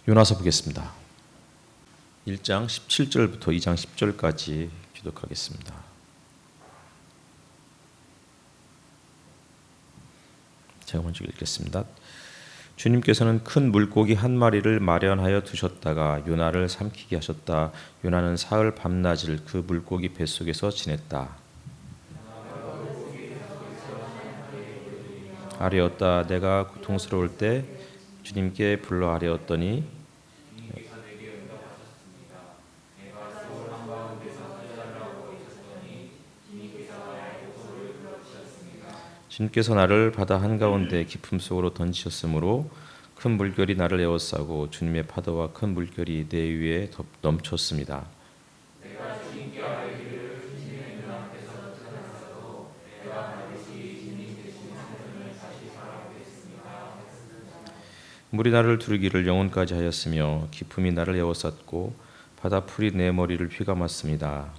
요나서 보겠습니다. 1장 17절부터 2장 10절까지 기독하겠습니다. 제가 먼저 읽겠습니다. 주님께서는 큰 물고기 한 마리를 마련하여 두셨다가 요나를 삼키게 하셨다. 요나는 사흘 밤낮을 그 물고기 뱃속에서 지냈다. 아뢰었다. 내가 고통스러울 때 주님께 불러 아뢰었더니 주님께서 나를 바다 한가운데 깊음 속으로 던지셨으므로 큰 물결이 나를 에워싸고 주님의 파도와 큰 물결이 내 위에 넘쳤습니다. 물이 나를 두르기를 영혼까지 하였으며 기품이 나를 에워쌌고 바다 풀이 내 머리를 휘감았습니다.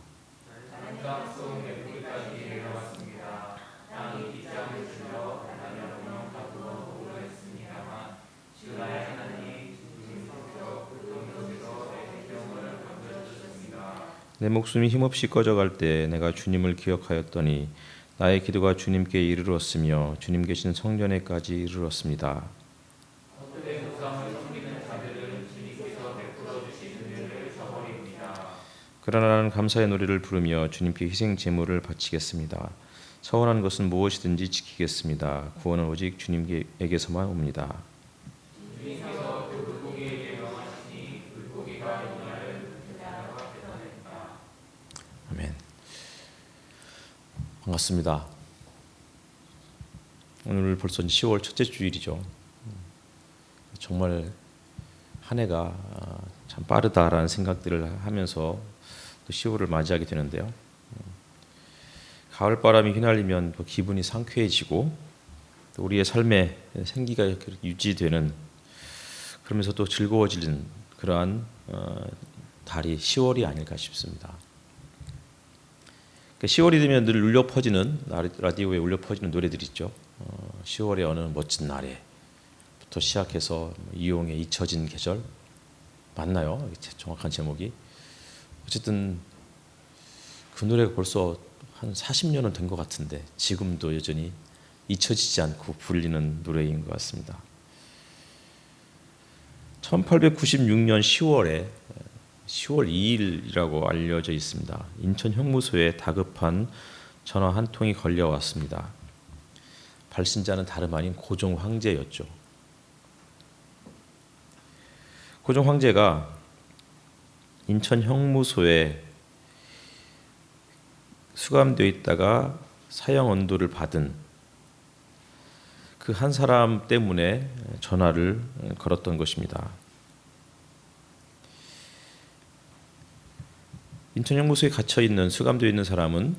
내 목숨이 힘없이 꺼져갈 때 내가 주님을 기억하였더니 나의 기도가 주님께 이르렀으며 주님 계신 성전에까지 이르렀습니다. 그러나 나는 감사의 노래를 부르며 주님께 희생 제물을 바치겠습니다. 서원한 것은 무엇이든지 지키겠습니다. 구원은 오직 주님에게서만 옵니다. 아멘. 반갑습니다. 오늘 벌써 10월 첫째 주일이죠. 정말 한 해가 참 빠르다라는 생각들을 하면서 또 10월을 맞이하게 되는데요. 가을 바람이 휘날리면 기분이 상쾌해지고 또 우리의 삶에 생기가 유지되는, 그러면서 또 즐거워지는 그러한 달이 10월이 아닐까 싶습니다. 10월이 되면 늘 울려 퍼지는, 라디오에 울려 퍼지는 노래들 있죠. 10월의 어느 멋진 날에부터 시작해서 이용의 잊혀진 계절, 맞나요? 정확한 제목이. 어쨌든 그 노래가 벌써 한 40년은 된 것 같은데 지금도 여전히 잊혀지지 않고 불리는 노래인 것 같습니다. 1896년 10월 2일이라고 알려져 있습니다. 인천 형무소에 다급한 전화 한 통이 걸려왔습니다. 발신자는 다름 아닌 고종 황제였죠. 고종 황제가 인천 형무소에 수감되어 있다가 사형 언도를 받은 그 한 사람 때문에 전화를 걸었던 것입니다. 인천 형무소에 갇혀 있는, 수감되어 있는 사람은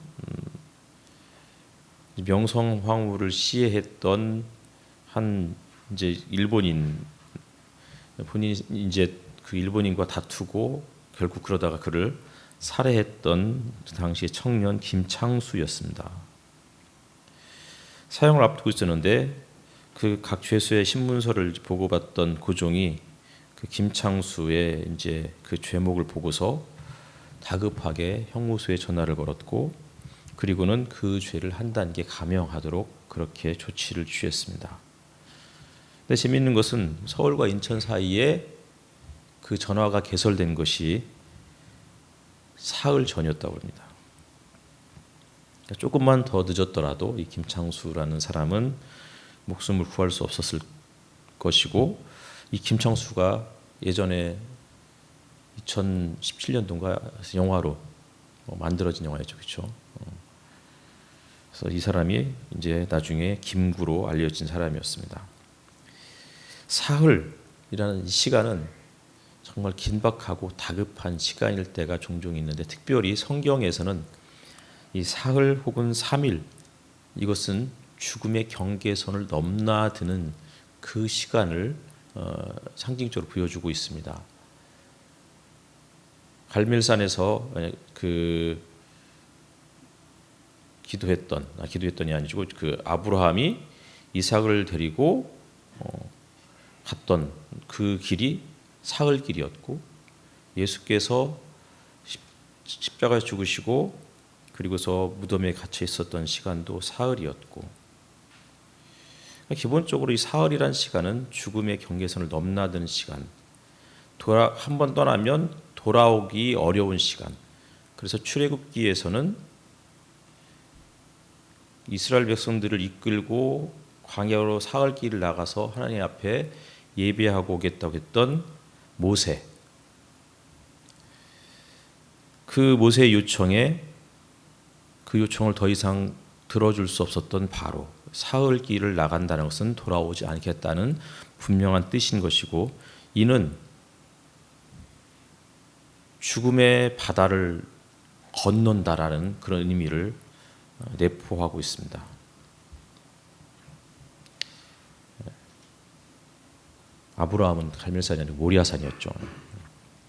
명성황후를 시해했던 한 이제 일본인, 본인이 이제 그 일본인과 다투고 결국 그러다가 그를 살해했던 당시의 청년 김창수였습니다. 사형을 앞두고 있었는데 그 각 죄수의 신문서를 보고받던 고종이 그 김창수의 이제 그 죄목을 보고서 다급하게 형무소에 전화를 걸었고, 그리고는 그 죄를 한 단계 감형하도록 그렇게 조치를 취했습니다. 근데 재미있는 것은 서울과 인천 사이에 그 전화가 개설된 것이 사흘 전이었다고 합니다. 그러니까 조금만 더 늦었더라도 이 김창수라는 사람은 목숨을 구할 수 없었을 것이고, 이 김창수가 예전에 2017년도인가 영화로 만들어진 영화였죠, 그렇죠? 그래서 이 사람이 이제 나중에 김구로 알려진 사람이었습니다. 사흘이라는 이 시간은 정말 긴박하고 다급한 시간일 때가 종종 있는데, 특별히 성경에서는 이 사흘 혹은 3일, 이것은 죽음의 경계선을 넘나드는 그 시간을 상징적으로 보여주고 있습니다. 갈멜산에서 그 기도했던이 아니고 그 아브라함이 이삭을 데리고 갔던 그 길이 사흘길이었고 예수께서 십자가에 죽으시고 그리고서 무덤에 갇혀 있었던 시간도 사흘이었고 기본적으로 이 사흘이란 시간은 죽음의 경계선을 넘나드는 시간, 한 번 떠나면 돌아오기 어려운 시간. 그래서 출애굽기에서는 이스라엘 백성들을 이끌고 광야로 사흘길을 나가서 하나님 앞에 예배하고 오겠다고 했던 모세, 그 모세의 요청에 그 요청을 더 이상 들어줄 수 없었던 바로, 사흘길을 나간다는 것은 돌아오지 않겠다는 분명한 뜻인 것이고, 이는 죽음의 바다를 건넌다라는 그런 의미를 내포하고 있습니다. 아브라함은 갈멜산이 아니고 모리아산이었죠.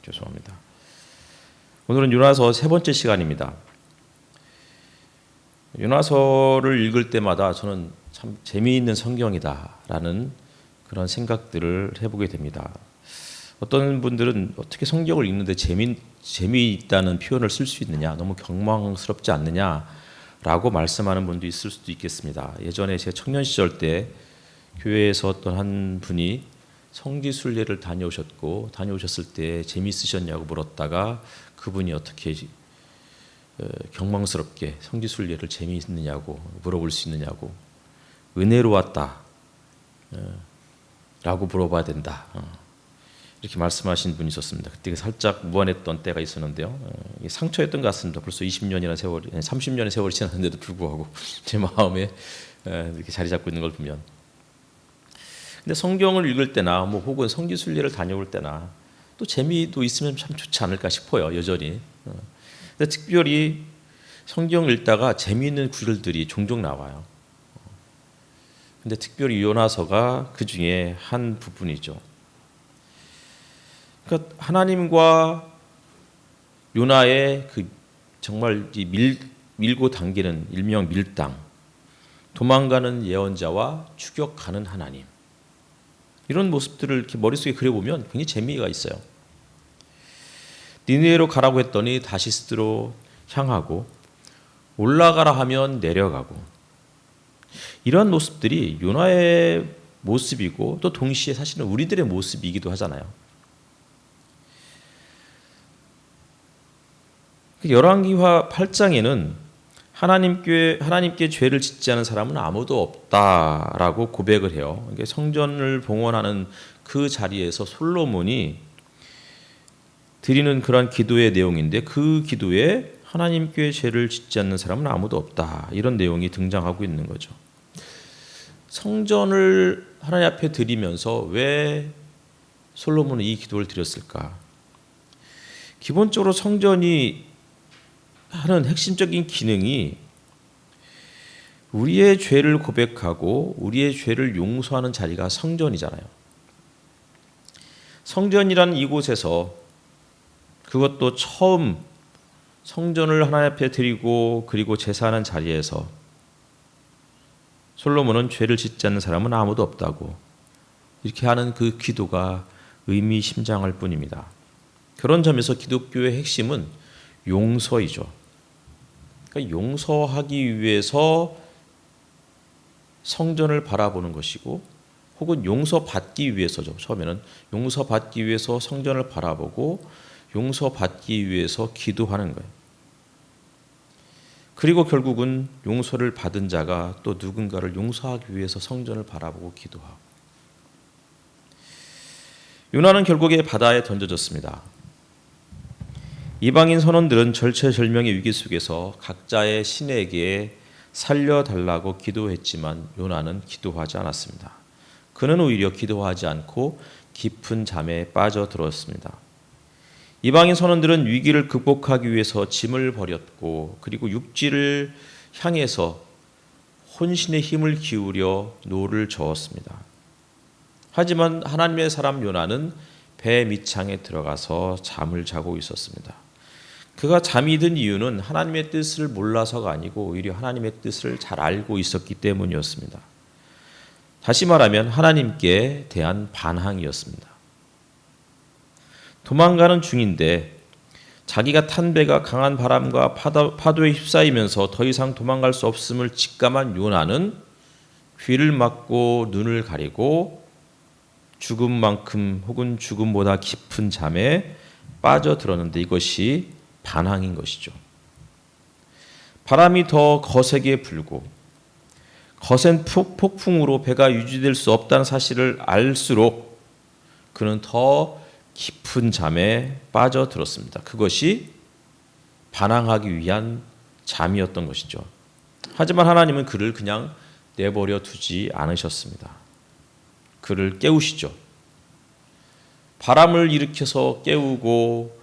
죄송합니다. 오늘은 요나서 세 번째 시간입니다. 요나서를 읽을 때마다 저는 참 재미있는 성경이다라는 그런 생각들을 해보게 됩니다. 어떤 분들은 어떻게 성경을 읽는데 재미있다는 표현을 쓸 수 있느냐, 너무 경망스럽지 않느냐라고 말씀하는 분도 있을 수도 있겠습니다. 예전에 제 청년 시절 때 교회에서 어떤 한 분이 성지순례를 다녀오셨을 때 재미있으셨냐고 물었다가 그분이 어떻게 경망스럽게 성지순례를 재미있느냐고 물어볼 수 있느냐고, 은혜로 왔다 라고 물어봐야 된다, 이렇게 말씀하신 분이 있었습니다. 그때 살짝 무안했던 때가 있었는데요. 상처였던 것 같습니다. 벌써 20년이나 세월이, 30년의 세월이 지났는데도 불구하고 제 마음에 이렇게 자리 잡고 있는 걸 보면, 근데 성경을 읽을 때나 혹은 성지순례를 다녀올 때나 또 재미도 있으면 참 좋지 않을까 싶어요. 여전히. 근데 특별히 성경을 읽다가 재미있는 구절들이 종종 나와요. 근데 특별히 요나서가 그 중에 한 부분이죠. 그러니까 하나님과 요나의 그 정말 밀고 당기는 일명 밀당, 도망가는 예언자와 추격하는 하나님, 이런 모습들을 이렇게 머릿속에 그려보면 굉장히 재미가 있어요. 니느웨로 가라고 했더니 다시스로 향하고, 올라가라 하면 내려가고, 이런 모습들이 요나의 모습이고 또 동시에 사실은 우리들의 모습이기도 하잖아요. 열왕기하 8장에는 하나님께 죄를 짓지 않은 사람은 아무도 없다라고 고백을 해요. 성전을 봉헌하는 그 자리에서 솔로몬이 드리는 그러한 기도의 내용인데, 그 기도에 하나님께 죄를 짓지 않는 사람은 아무도 없다, 이런 내용이 등장하고 있는 거죠. 성전을 하나님 앞에 드리면서 왜 솔로몬은 이 기도를 드렸을까? 기본적으로 성전이 하는 핵심적인 기능이 우리의 죄를 고백하고 우리의 죄를 용서하는 자리가 성전이잖아요. 성전이라는 이곳에서, 그것도 처음 성전을 하나님 앞에 드리고 그리고 제사하는 자리에서 솔로몬은 죄를 짓지 않는 사람은 아무도 없다고 이렇게 하는 그 기도가 의미심장할 뿐입니다. 그런 점에서 기독교의 핵심은 용서이죠. 그러니까 용서하기 위해서 성전을 바라보는 것이고, 혹은 용서받기 위해서죠. 처음에는 용서받기 위해서 성전을 바라보고 용서받기 위해서 기도하는 거예요. 그리고 결국은 용서를 받은 자가 또 누군가를 용서하기 위해서 성전을 바라보고 기도하고, 요나는 결국에 바다에 던져졌습니다. 이방인 선원들은 절체절명의 위기 속에서 각자의 신에게 살려달라고 기도했지만 요나는 기도하지 않았습니다. 그는 오히려 기도하지 않고 깊은 잠에 빠져들었습니다. 이방인 선원들은 위기를 극복하기 위해서 짐을 버렸고, 그리고 육지를 향해서 혼신의 힘을 기울여 노를 저었습니다. 하지만 하나님의 사람 요나는 배 밑창에 들어가서 잠을 자고 있었습니다. 그가 잠이 든 이유는 하나님의 뜻을 몰라서가 아니고 오히려 하나님의 뜻을 잘 알고 있었기 때문이었습니다. 다시 말하면 하나님께 대한 반항이었습니다. 도망가는 중인데 자기가 탄 배가 강한 바람과 파도에 휩싸이면서 더 이상 도망갈 수 없음을 직감한 요나는 귀를 막고 눈을 가리고 죽음만큼 혹은 죽음보다 깊은 잠에 빠져들었는데 이것이 반항인 것이죠. 바람이 더 거세게 불고 거센 폭풍으로 배가 유지될 수 없다는 사실을 알수록 그는 더 깊은 잠에 빠져들었습니다. 그것이 반항하기 위한 잠이었던 것이죠. 하지만 하나님은 그를 그냥 내버려 두지 않으셨습니다. 그를 깨우시죠. 바람을 일으켜서 깨우고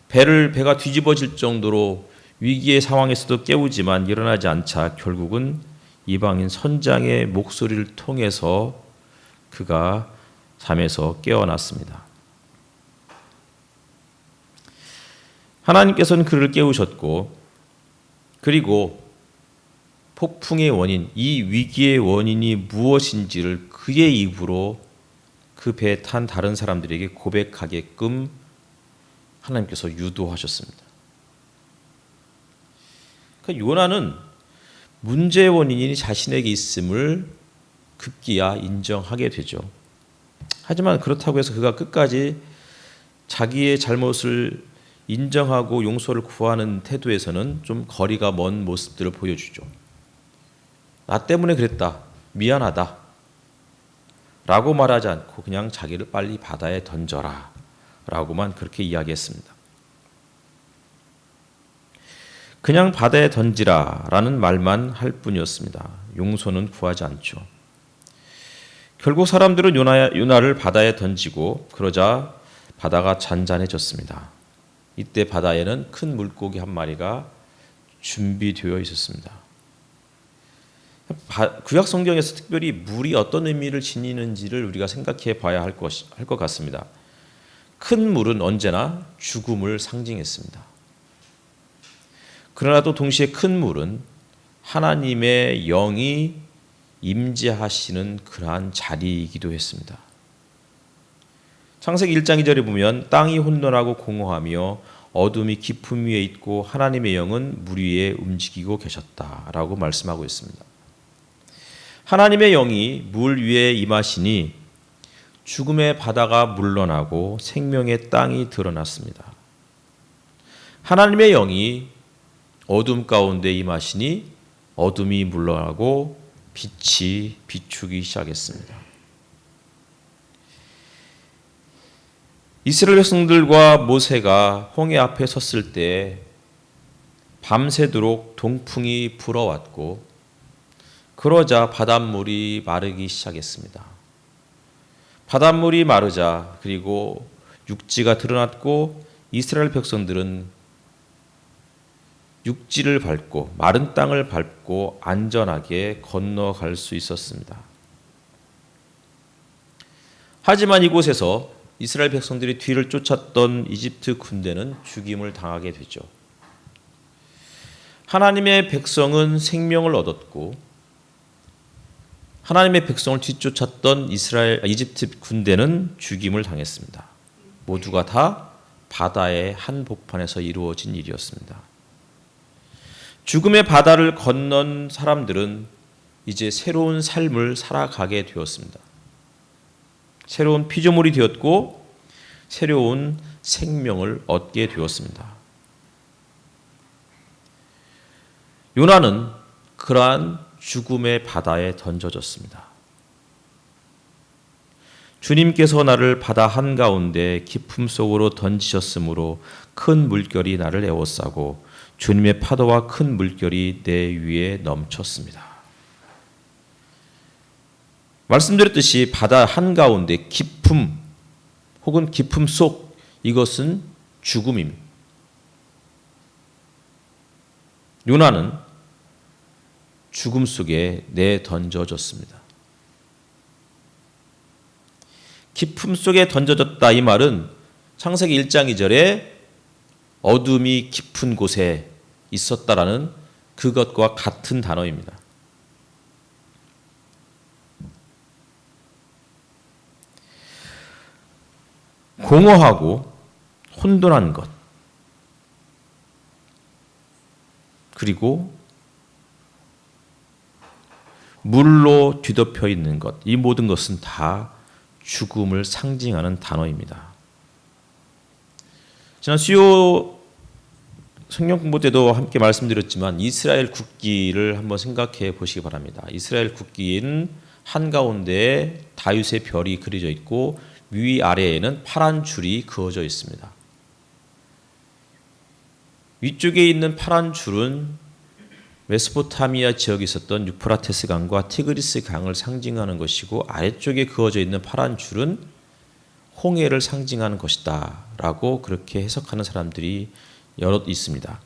배가 뒤집어질 정도로 위기의 상황에서도 깨우지만 일어나지 않자 결국은 이방인 선장의 목소리를 통해서 그가 잠에서 깨어났습니다. 하나님께서는 그를 깨우셨고 그리고 폭풍의 원인, 이 위기의 원인이 무엇인지를 그의 입으로 그 배에 탄 다른 사람들에게 고백하게끔 하나님께서 유도하셨습니다. 그러니까 요나는 문제의 원인이 자신에게 있음을 급기야 인정하게 되죠. 하지만 그렇다고 해서 그가 끝까지 자기의 잘못을 인정하고 용서를 구하는 태도에서는 좀 거리가 먼 모습들을 보여주죠. 나 때문에 그랬다. 미안하다. 라고 말하지 않고 그냥 자기를 빨리 바다에 던져라. 라고만 그렇게 이야기했습니다. 그냥 바다에 던지라 라는 말만 할 뿐이었습니다. 용서는 구하지 않죠. 결국 사람들은 요나를 바다에 던지고 그러자 바다가 잔잔해졌습니다. 이때 바다에는 큰 물고기 한 마리가 준비되어 있었습니다. 구약 성경에서 특별히 물이 어떤 의미를 지니는지를 우리가 생각해 봐야 할 것 같습니다. 큰 물은 언제나 죽음을 상징했습니다. 그러나 또 동시에 큰 물은 하나님의 영이 임재하시는 그러한 자리이기도 했습니다. 창세기 1장 2절에 보면 땅이 혼돈하고 공허하며 어둠이 깊음 위에 있고 하나님의 영은 물 위에 움직이고 계셨다라고 말씀하고 있습니다. 하나님의 영이 물 위에 임하시니 죽음의 바다가 물러나고 생명의 땅이 드러났습니다. 하나님의 영이 어둠 가운데 임하시니 어둠이 물러나고 빛이 비추기 시작했습니다. 이스라엘 백성들과 모세가 홍해 앞에 섰을 때 밤새도록 동풍이 불어왔고 그러자 바닷물이 마르기 시작했습니다. 바닷물이 마르자 그리고 육지가 드러났고 이스라엘 백성들은 육지를 밟고 마른 땅을 밟고 안전하게 건너갈 수 있었습니다. 하지만 이곳에서 이스라엘 백성들이 뒤를 쫓았던 이집트 군대는 죽임을 당하게 되죠. 하나님의 백성은 생명을 얻었고 하나님의 백성을 뒤쫓았던 이집트 군대는 죽임을 당했습니다. 모두가 다 바다의 한복판에서 이루어진 일이었습니다. 죽음의 바다를 건넌 사람들은 이제 새로운 삶을 살아가게 되었습니다. 새로운 피조물이 되었고 새로운 생명을 얻게 되었습니다. 요나는 그러한 죽음의 바다에 던져졌습니다. 주님께서 나를 바다 한가운데 깊음 속으로 던지셨으므로 큰 물결이 나를 에워싸고 주님의 파도와 큰 물결이 내 위에 넘쳤습니다. 말씀드렸듯이 바다 한가운데 깊음 혹은 깊음 속 이것은 죽음입니다. 요나는 죽음 속에 내던져졌습니다. 깊음 속에 던져졌다 이 말은 창세기 1장 2절에 어둠이 깊은 곳에 있었다라는 그것과 같은 단어입니다. 공허하고 혼돈한 것, 그리고 물로 뒤덮여 있는 것, 이 모든 것은 다 죽음을 상징하는 단어입니다. 지난 수요 성경 공부 때도 함께 말씀드렸지만 이스라엘 국기를 한번 생각해 보시기 바랍니다. 이스라엘 국기는 한가운데에 다윗의 별이 그려져 있고 위아래에는 파란 줄이 그어져 있습니다. 위쪽에 있는 파란 줄은 메소포타미아 지역에 있었던 유프라테스 강과 티그리스 강을 상징하는 것이고, 아래쪽에 그어져 있는 파란 줄은 홍해를 상징하는 것이다 라고 그렇게 해석하는 사람들이 여럿 있습니다.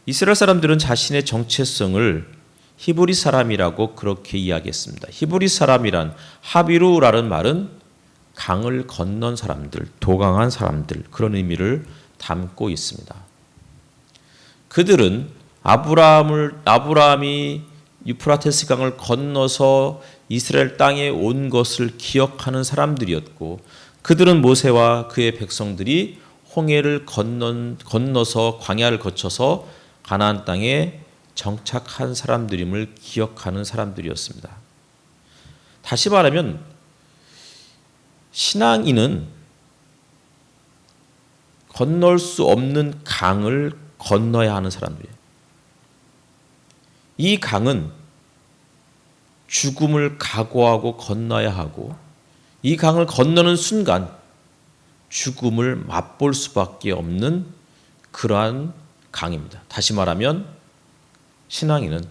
이스라엘 사람들은 자신의 정체성을 히브리 사람이라고 그렇게 이야기했습니다. 히브리 사람이란, 하비루라는 말은 강을 건넌 사람들, 도강한 사람들, 그런 의미를 담고 있습니다. 그들은 아브라함이 유프라테스 강을 건너서 이스라엘 땅에 온 것을 기억하는 사람들이었고, 그들은 모세와 그의 백성들이 홍해를 건너서 광야를 거쳐서 가나안 땅에 정착한 사람들임을 기억하는 사람들이었습니다. 다시 말하면 신앙인은 건널 수 없는 강을 건너야 하는 사람들이에요. 이 강은 죽음을 각오하고 건너야 하고, 이 강을 건너는 순간 죽음을 맛볼 수밖에 없는 그러한 강입니다. 다시 말하면 신앙인은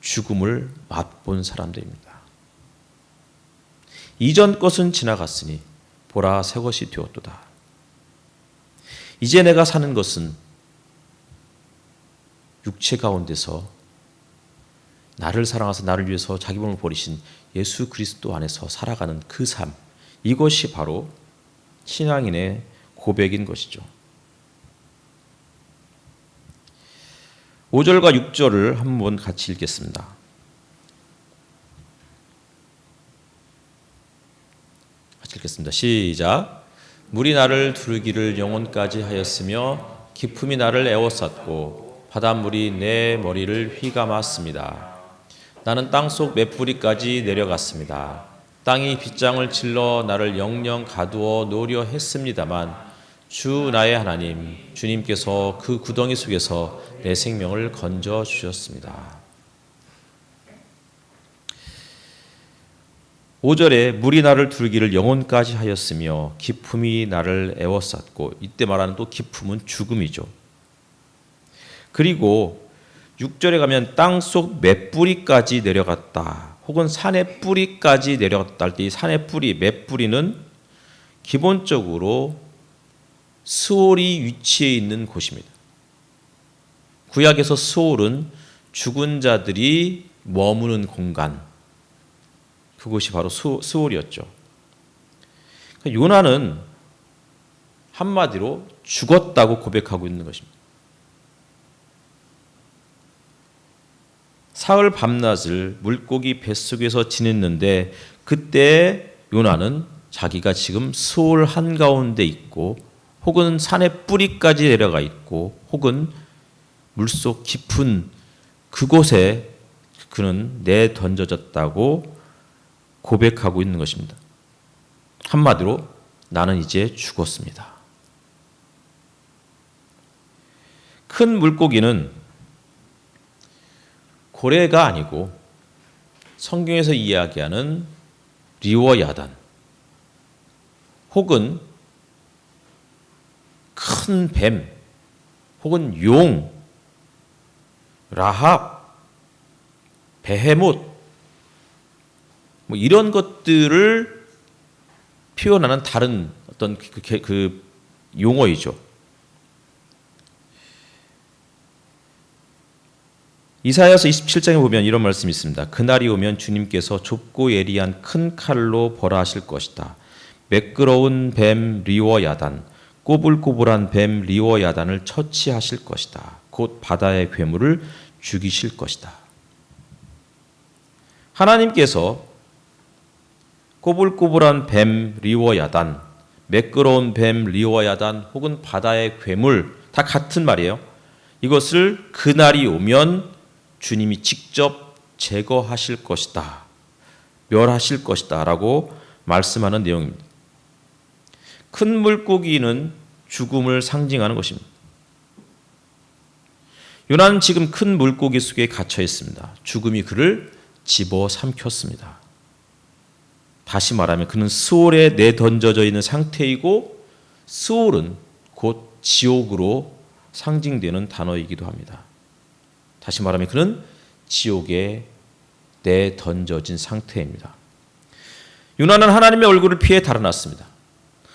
죽음을 맛본 사람들입니다. 이전 것은 지나갔으니 보라 새 것이 되었도다. 이제 내가 사는 것은 육체 가운데서 나를 사랑하사 나를 위해서 자기 몸을 버리신 예수 그리스도 안에서 살아가는 그 삶, 이것이 바로 신앙인의 고백인 것이죠. 5절과 6절을 한번 같이 읽겠습니다. 같이 읽겠습니다. 시작. 물이 나를 두르기를 영혼까지 하였으며 기품이 나를 에워쌌고 바닷물이 내 머리를 휘감았습니다. 나는 땅속 맷뿌리까지 내려갔습니다. 땅이 빗장을 질러 나를 영영 가두어 놓으려 했습니다만 주 나의 하나님 주님께서 그 구덩이 속에서 내 생명을 건져 주셨습니다. 5절에 물이 나를 두르기를 영혼까지 하였으며 기품이 나를 에워쌌고, 이때 말하는 또 기품은 죽음이죠. 그리고 6절에 가면 땅속 맷뿌리까지 내려갔다, 혹은 산의 뿌리까지 내려갔다 할 때 이 산의 뿌리, 맷뿌리는 기본적으로 스올이 위치해 있는 곳입니다. 구약에서 스올은 죽은 자들이 머무는 공간, 그것이 바로 스올이었죠. 그러니까 요나는 한마디로 죽었다고 고백하고 있는 것입니다. 사흘 밤낮을 물고기 뱃속에서 지냈는데, 그때 요나는 자기가 지금 스올 한가운데 있고, 혹은 산의 뿌리까지 내려가 있고, 혹은 물속 깊은 그곳에 그는 내던져졌다고 고백하고 있는 것입니다. 한마디로 나는 이제 죽었습니다. 큰 물고기는 고래가 아니고 성경에서 이야기하는 리워야단, 혹은 큰 뱀, 혹은 용, 라합, 베헤못, 뭐 이런 것들을 표현하는 다른 어떤 그 용어이죠. 이사야서 27장에 보면 이런 말씀이 있습니다. 그날이 오면 주님께서 좁고 예리한 큰 칼로 벌하실 것이다. 매끄러운 뱀 리워야단, 꼬불꼬불한 뱀 리워야단을 처치하실 것이다. 곧 바다의 괴물을 죽이실 것이다. 하나님께서 꼬불꼬불한 뱀 리워야단, 매끄러운 뱀 리워야단 혹은 바다의 괴물 다 같은 말이에요. 이것을 그날이 오면 주님이 직접 제거하실 것이다. 멸하실 것이다 라고 말씀하는 내용입니다. 큰 물고기는 죽음을 상징하는 것입니다. 요나는 지금 큰 물고기 속에 갇혀 있습니다. 죽음이 그를 집어삼켰습니다. 다시 말하면 그는 스올에 내던져져 있는 상태이고 스올은 곧 지옥으로 상징되는 단어이기도 합니다. 다시 말하면 그는 지옥에 내던져진 상태입니다. 요나는 하나님의 얼굴을 피해 달아났습니다.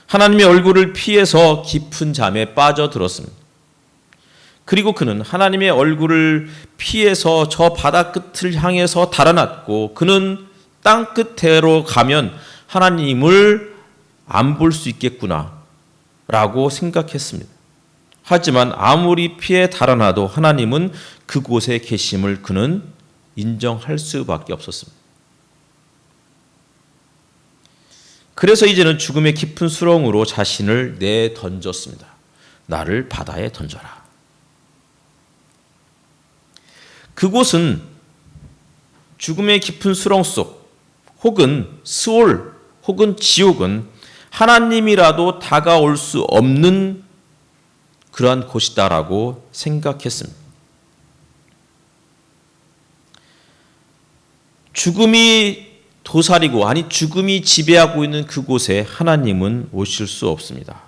하나님의 얼굴을 피해서 깊은 잠에 빠져들었습니다. 그리고 그는 하나님의 얼굴을 피해서 저 바다 끝을 향해서 달아났고 그는 땅 끝으로 가면 하나님을 안 볼 수 있겠구나 라고 생각했습니다. 하지만 아무리 피해 달아나도 하나님은 그곳에 계심을 그는 인정할 수밖에 없었습니다. 그래서 이제는 죽음의 깊은 수렁으로 자신을 내던졌습니다. 나를 바다에 던져라. 그곳은 죽음의 깊은 수렁 속 혹은 스올 혹은 지옥은 하나님이라도 다가올 수 없는 그러한 곳이다라고 생각했습니다. 죽음이 도사리고 아니 죽음이 지배하고 있는 그곳에 하나님은 오실 수 없습니다.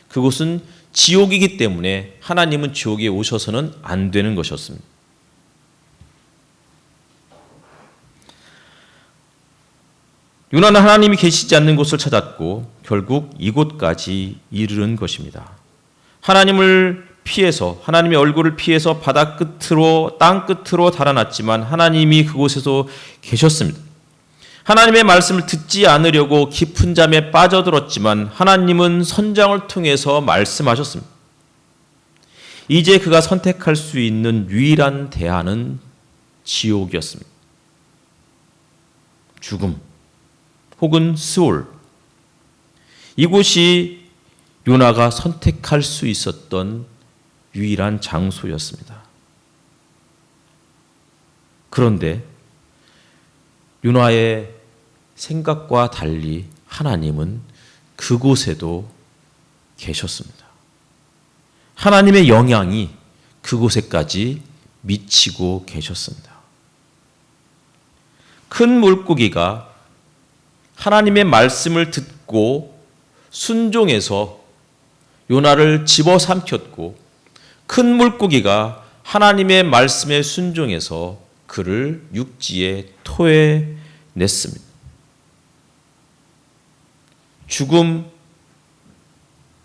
그곳은 지옥이기 때문에 하나님은 지옥에 오셔서는 안 되는 것이었습니다. 요나는 하나님이 계시지 않는 곳을 찾았고 결국 이곳까지 이르는 것입니다. 하나님을 피해서 하나님의 얼굴을 피해서 바다 끝으로 땅 끝으로 달아났지만 하나님이 그곳에서 계셨습니다. 하나님의 말씀을 듣지 않으려고 깊은 잠에 빠져들었지만 하나님은 선장을 통해서 말씀하셨습니다. 이제 그가 선택할 수 있는 유일한 대안은 지옥이었습니다. 죽음 혹은 스올, 이곳이 요나가 선택할 수 있었던 유일한 장소였습니다. 그런데 요나의 생각과 달리 하나님은 그곳에도 계셨습니다. 하나님의 영향이 그곳에까지 미치고 계셨습니다. 큰 물고기가 하나님의 말씀을 듣고 순종해서 요나를 집어삼켰고 큰 물고기가 하나님의 말씀에 순종해서 그를 육지에 토해냈습니다. 죽음,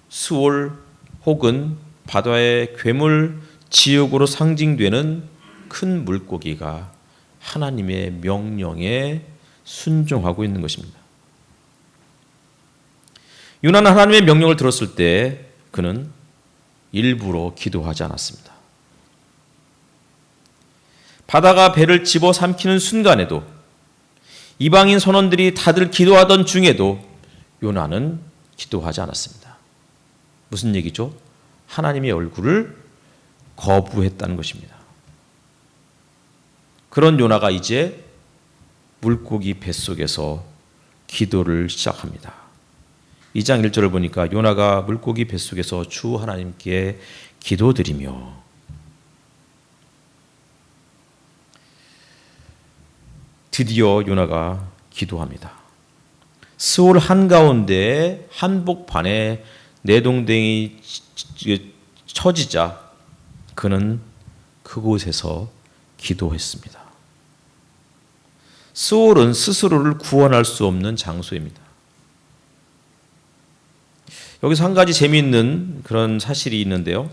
스올 혹은 바다의 괴물, 지옥으로 상징되는 큰 물고기가 하나님의 명령에 순종하고 있는 것입니다. 요나는 하나님의 명령을 들었을 때 그는 일부러 기도하지 않았습니다. 바다가 배를 집어삼키는 순간에도 이방인 선원들이 다들 기도하던 중에도 요나는 기도하지 않았습니다. 무슨 얘기죠? 하나님의 얼굴을 거부했다는 것입니다. 그런 요나가 이제 물고기 뱃속에서 기도를 시작합니다. 2장 1절을 보니까 요나가 물고기 뱃속에서 주 하나님께 기도드리며 드디어 요나가 기도합니다. 스올 한가운데 한복판에 내동댕이 쳐지자 그는 그곳에서 기도했습니다. 스올은 스스로를 구원할 수 없는 장소입니다. 여기서 한 가지 재미있는 그런 사실이 있는데요.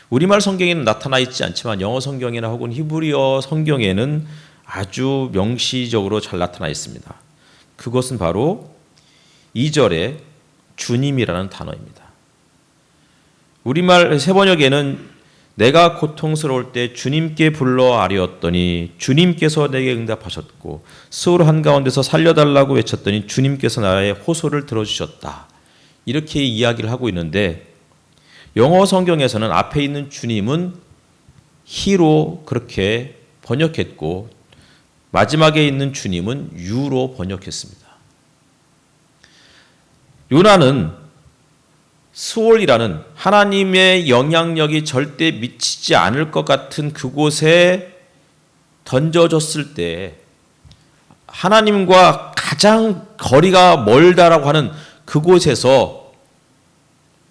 우리말 성경에는 나타나 있지 않지만 영어 성경이나 혹은 히브리어 성경에는 아주 명시적으로 잘 나타나 있습니다. 그것은 바로 2절에 주님이라는 단어입니다. 우리말 세번역에는 내가 고통스러울 때 주님께 불러 아뢰었더니 주님께서 내게 응답하셨고 스올 한가운데서 살려달라고 외쳤더니 주님께서 나의 호소를 들어주셨다. 이렇게 이야기를 하고 있는데 영어 성경에서는 앞에 있는 주님은 He로 그렇게 번역했고 마지막에 있는 주님은 You로 번역했습니다. 요나는 스올이라는 하나님의 영향력이 절대 미치지 않을 것 같은 그곳에 던져졌을 때 하나님과 가장 거리가 멀다라고 하는 그곳에서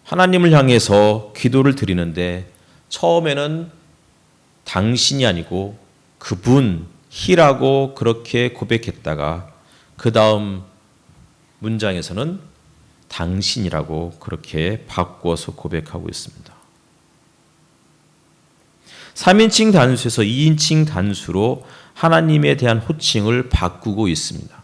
하나님을 향해서 기도를 드리는데 처음에는 당신이 아니고 그분 히라고 그렇게 고백했다가 그 다음 문장에서는 당신이라고 그렇게 바꿔서 고백하고 있습니다. 3인칭 단수에서 2인칭 단수로 하나님에 대한 호칭을 바꾸고 있습니다.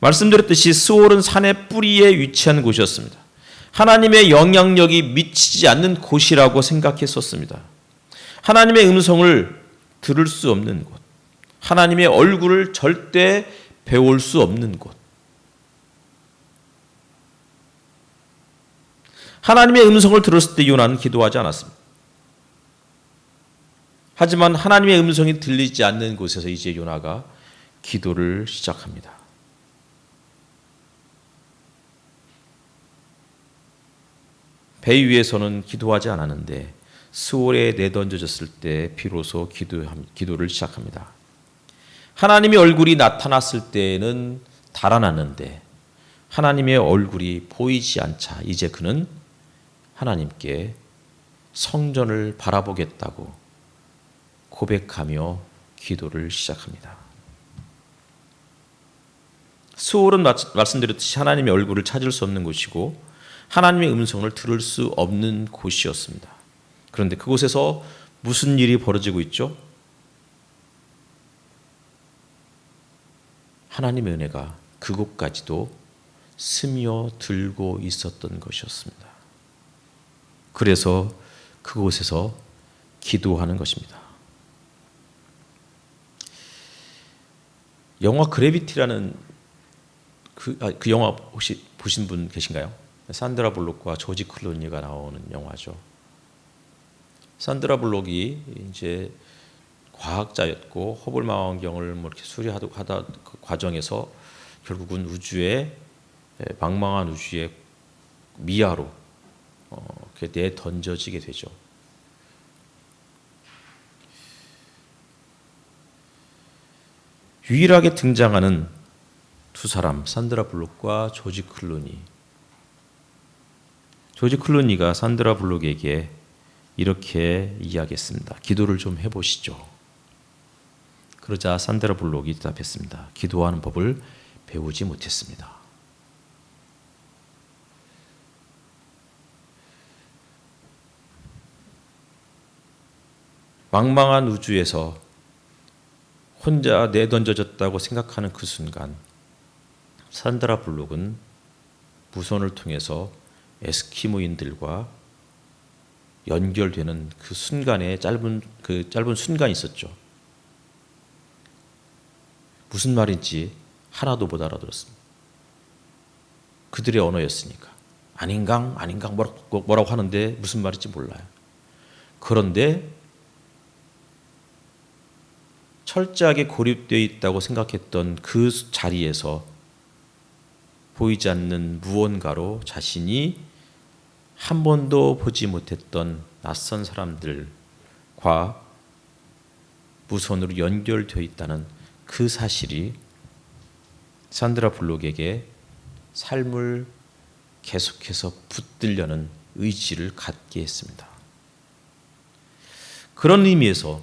말씀드렸듯이 스올은 산의 뿌리에 위치한 곳이었습니다. 하나님의 영향력이 미치지 않는 곳이라고 생각했었습니다. 하나님의 음성을 들을 수 없는 곳, 하나님의 얼굴을 절대 배울 수 없는 곳, 하나님의 음성을 들었을 때 요나는 기도하지 않았습니다. 하지만 하나님의 음성이 들리지 않는 곳에서 이제 요나가 기도를 시작합니다. 배 위에서는 기도하지 않았는데 스올에 내던져졌을 때 비로소 기도를 시작합니다. 하나님의 얼굴이 나타났을 때는 달아났는데 하나님의 얼굴이 보이지 않자 이제 그는 하나님께 성전을 바라보겠다고 고백하며 기도를 시작합니다. 스올은 말씀드렸듯이 하나님의 얼굴을 찾을 수 없는 곳이고 하나님의 음성을 들을 수 없는 곳이었습니다. 그런데 그곳에서 무슨 일이 벌어지고 있죠? 하나님의 은혜가 그곳까지도 스며들고 있었던 것이었습니다. 그래서 그곳에서 기도하는 것입니다. 영화 그래비티라는 그 영화 혹시 보신 분 계신가요? 산드라 블록과 조지 클루니가 나오는 영화죠. 산드라 블록이 이제 과학자였고 허블 망원경을 뭐 이렇게 수리하다 그 과정에서 결국은 망망한 우주의 미아로 내 던져지게 되죠. 유일하게 등장하는 두 사람, 산드라 블록과 조지 클루니. 조지 클루니가 산드라 블록에게 이렇게 이야기했습니다. 기도를 좀 해보시죠. 그러자 산드라 블록이 대답했습니다. 기도하는 법을 배우지 못했습니다. 망망한 우주에서 혼자 내던져졌다고 생각하는 그 순간 산드라 블록은 무선을 통해서 에스키모인들과 연결되는 그 순간에 짧은 순간이 있었죠. 무슨 말인지 하나도 못 알아들었습니다. 그들의 언어였으니까 아닌강 뭐라고 하는데 무슨 말인지 몰라요. 그런데 철저하게 고립되어 있다고 생각했던 그 자리에서 보이지 않는 무언가로 자신이 한 번도 보지 못했던 낯선 사람들과 무선으로 연결되어 있다는 그 사실이 산드라 블록에게 삶을 계속해서 붙들려는 의지를 갖게 했습니다. 그런 의미에서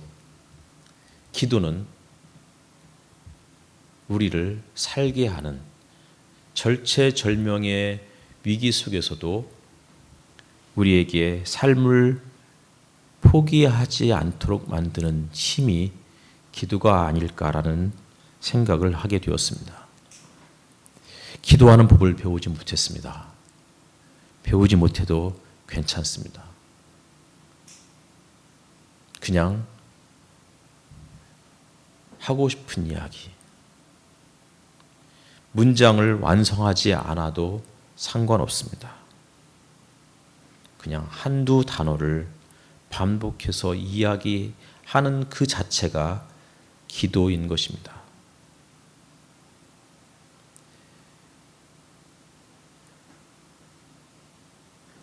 기도는 우리를 살게 하는 절체절명의 위기 속에서도 우리에게 삶을 포기하지 않도록 만드는 힘이 기도가 아닐까라는 생각을 하게 되었습니다. 기도하는 법을 배우지 못했습니다. 배우지 못해도 괜찮습니다. 그냥 하고 싶은 이야기, 문장을 완성하지 않아도 상관없습니다. 그냥 한두 단어를 반복해서 이야기하는 그 자체가 기도인 것입니다.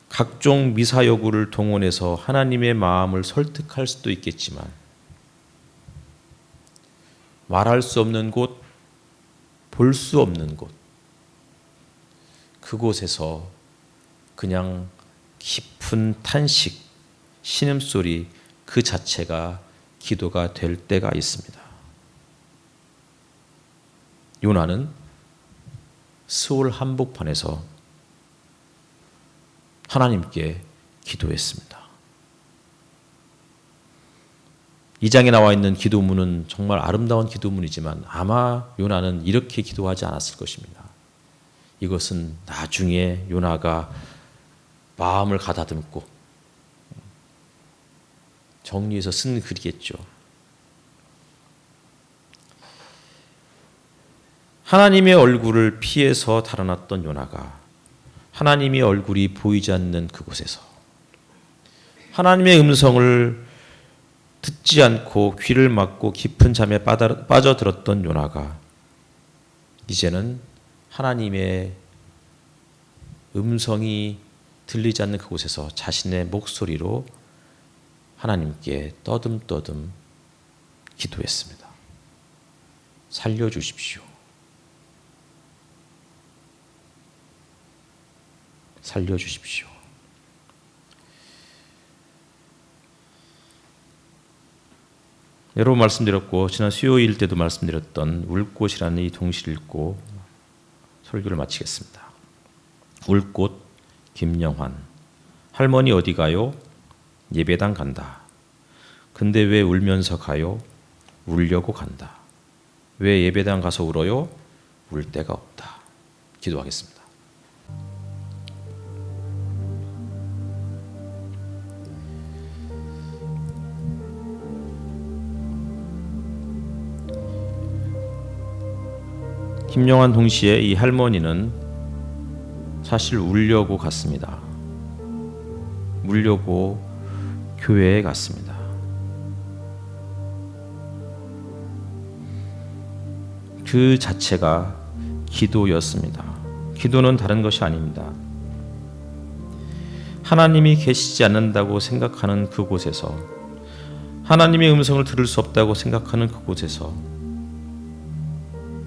각종 미사여구를 동원해서 하나님의 마음을 설득할 수도 있겠지만 말할 수 없는 곳, 볼 수 없는 곳, 그곳에서 그냥 깊은 탄식, 신음소리 그 자체가 기도가 될 때가 있습니다. 요나는 스올 한복판에서 하나님께 기도했습니다. 이 장에 나와 있는 기도문은 정말 아름다운 기도문이지만 아마 요나는 이렇게 기도하지 않았을 것입니다. 이것은 나중에 요나가 마음을 가다듬고 정리해서 쓴 글이겠죠. 하나님의 얼굴을 피해서 달아났던 요나가 하나님의 얼굴이 보이지 않는 그곳에서 하나님의 음성을 듣지 않고 귀를 막고 깊은 잠에 빠져들었던 요나가 이제는 하나님의 음성이 들리지 않는 그곳에서 자신의 목소리로 하나님께 떠듬떠듬 기도했습니다. 살려주십시오. 살려주십시오. 여러 번 말씀드렸고 지난 수요일 때도 말씀드렸던 울꽃이라는 이 동시를 읽고 설교를 마치겠습니다. 울꽃 김영환. 할머니 어디 가요? 예배당 간다. 근데 왜 울면서 가요? 울려고 간다. 왜 예배당 가서 울어요? 울 데가 없다. 기도하겠습니다. 김영환 동시에 이 할머니는 사실 울려고 갔습니다. 울려고 교회에 갔습니다. 그 자체가 기도였습니다. 기도는 다른 것이 아닙니다. 하나님이 계시지 않는다고 생각하는 그곳에서 하나님의 음성을 들을 수 없다고 생각하는 그곳에서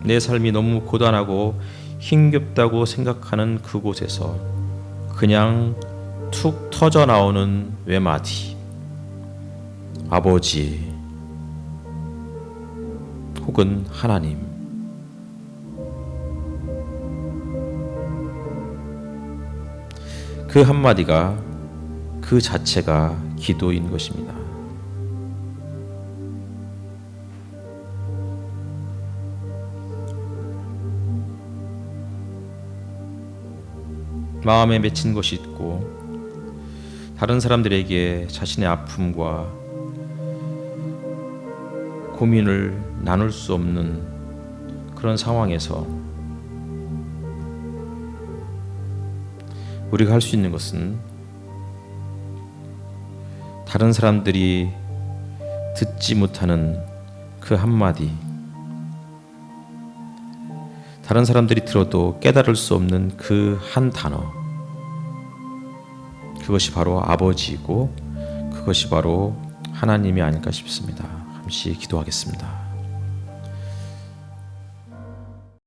내 삶이 너무 고단하고 힘겹다고 생각하는 그곳에서 그냥 툭 터져 나오는 외마디 아버지 혹은 하나님 그 한마디가 그 자체가 기도인 것입니다. 마음에 맺힌 것이 있고 다른 사람들에게 자신의 아픔과 고민을 나눌 수 없는 그런 상황에서 우리가 할 수 있는 것은 다른 사람들이 듣지 못하는 그 한마디, 다른 사람들이 들어도 깨달을 수 없는 그 한 단어, 그것이 바로 아버지이고 그것이 바로 하나님이 아닐까 싶습니다. 잠시 기도하겠습니다.